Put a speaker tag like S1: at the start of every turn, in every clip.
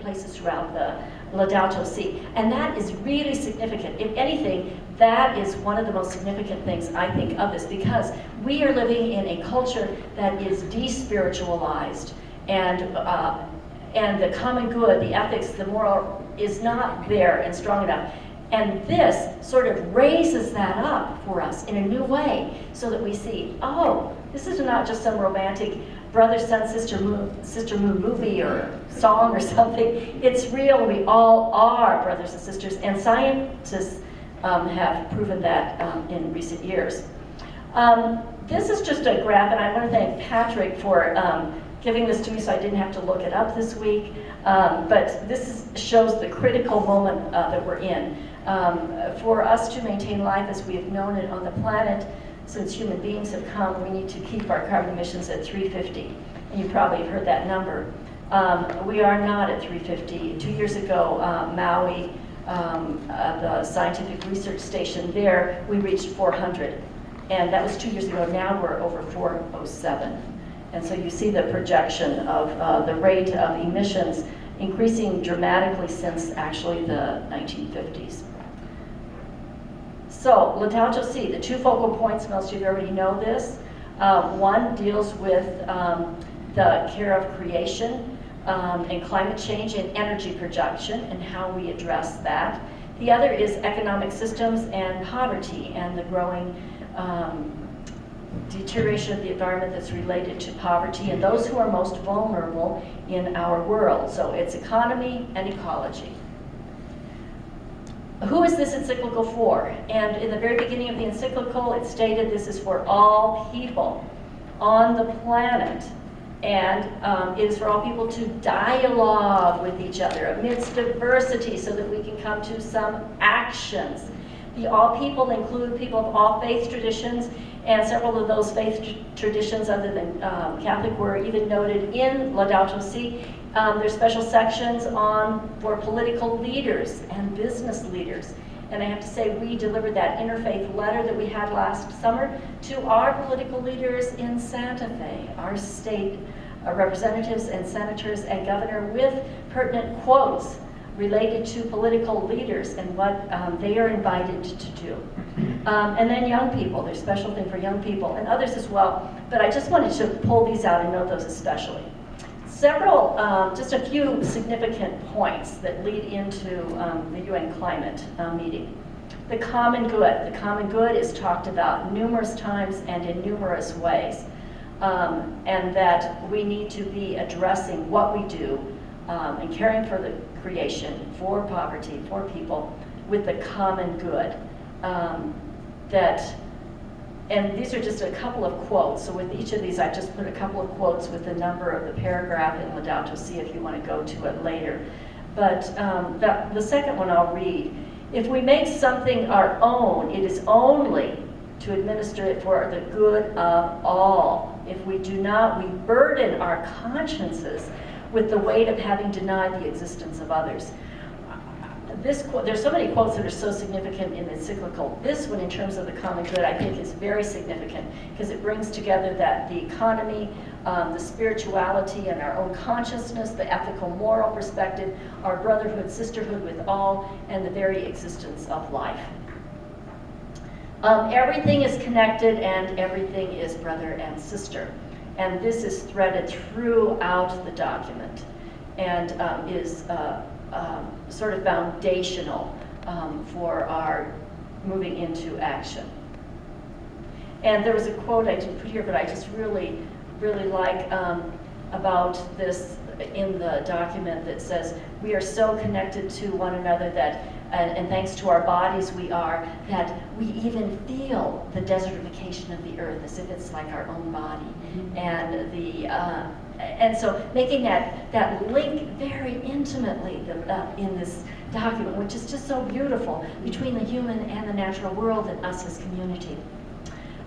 S1: places throughout the Laudato Si. And that is really significant. If anything, that is one of the most significant things I think of this, because we are living in a culture that is despiritualized, and the common good, the ethics, the moral is not there and strong enough. And this sort of raises that up for us in a new way, so that we see, oh, this is not just some romantic brother, son, sister moon movie or song or something. It's real. We all are brothers and sisters, and scientists have proven that in recent years. This is just a graph, and I want to thank Patrick for giving this to me so I didn't have to look it up this week. But this shows the critical moment that we're in. For us to maintain life as we have known it on the planet since human beings have come, we need to keep our carbon emissions at 350. And you probably have heard that number. We are not at 350. 2 years ago, Maui, the scientific research station there, we reached 400. And that was 2 years ago. Now we're over 407. And so you see the projection of the rate of emissions increasing dramatically since actually the 1950s. So, Laudato Si, the two focal points, most of you already know this. One deals with the care of creation and climate change and energy production and how we address that. The other is economic systems and poverty and the growing deterioration of the environment that's related to poverty and those who are most vulnerable in our world. So it's economy and ecology. Who is this encyclical for? And in the very beginning of the encyclical, it stated this is for all people on the planet. And it is for all people to dialogue with each other amidst diversity so that we can come to some actions. The all people include people of all faith traditions, and several of those faith traditions other than Catholic were even noted in Laudato Si. There's special sections for political leaders and business leaders. And I have to say, we delivered that interfaith letter that we had last summer to our political leaders in Santa Fe, our state representatives and senators and governor, with pertinent quotes related to political leaders and what they are invited to do. And then young people, there's a special thing for young people and others as well, but I just wanted to pull these out and note those especially. Several, just a few significant points that lead into the UN climate meeting. The common good. The common good is talked about numerous times and in numerous ways, and that we need to be addressing what we do and caring for the creation, for poverty, for people, with the common good. And these are just a couple of quotes. So with each of these, I just put a couple of quotes with the number of the paragraph in Laudato Si if you want to go to it later. But the second one I'll read. If we make something our own, it is only to administer it for the good of all. If we do not, we burden our consciences with the weight of having denied the existence of others. There's so many quotes that are so significant in the encyclical. This one, in terms of the common good, I think is very significant because it brings together that the economy, the spirituality and our own consciousness, the ethical, moral perspective, our brotherhood, sisterhood with all, and the very existence of life. Everything is connected and everything is brother and sister. And this is threaded throughout the document and is sort of foundational for our moving into action. And there was a quote I didn't put here, but I just really, really like about this in the document that says, we are so connected to one another that, and thanks to our bodies we are, that we even feel the desertification of the earth as if it's like our own body. Mm-hmm. And so making that link very intimately in this document, which is just so beautiful, between the human and the natural world and us as community.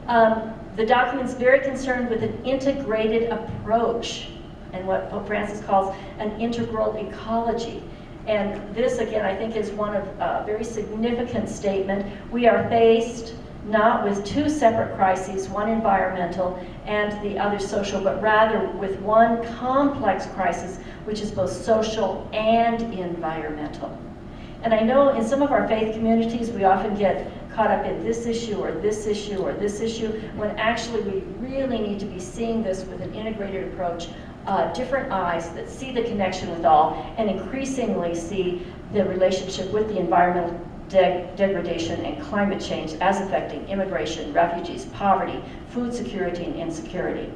S1: The document's very concerned with an integrated approach and what Pope Francis calls an integral ecology. And this, again, I think is one of a very significant statement. We are faced not with two separate crises, one environmental and the other social, but rather with one complex crisis, which is both social and environmental. And I know in some of our faith communities, we often get caught up in this issue or this issue or this issue, when actually we really need to be seeing this with an integrated approach, different eyes that see the connection with all, and increasingly see the relationship with the environmental degradation and climate change as affecting immigration, refugees, poverty, food security, and insecurity.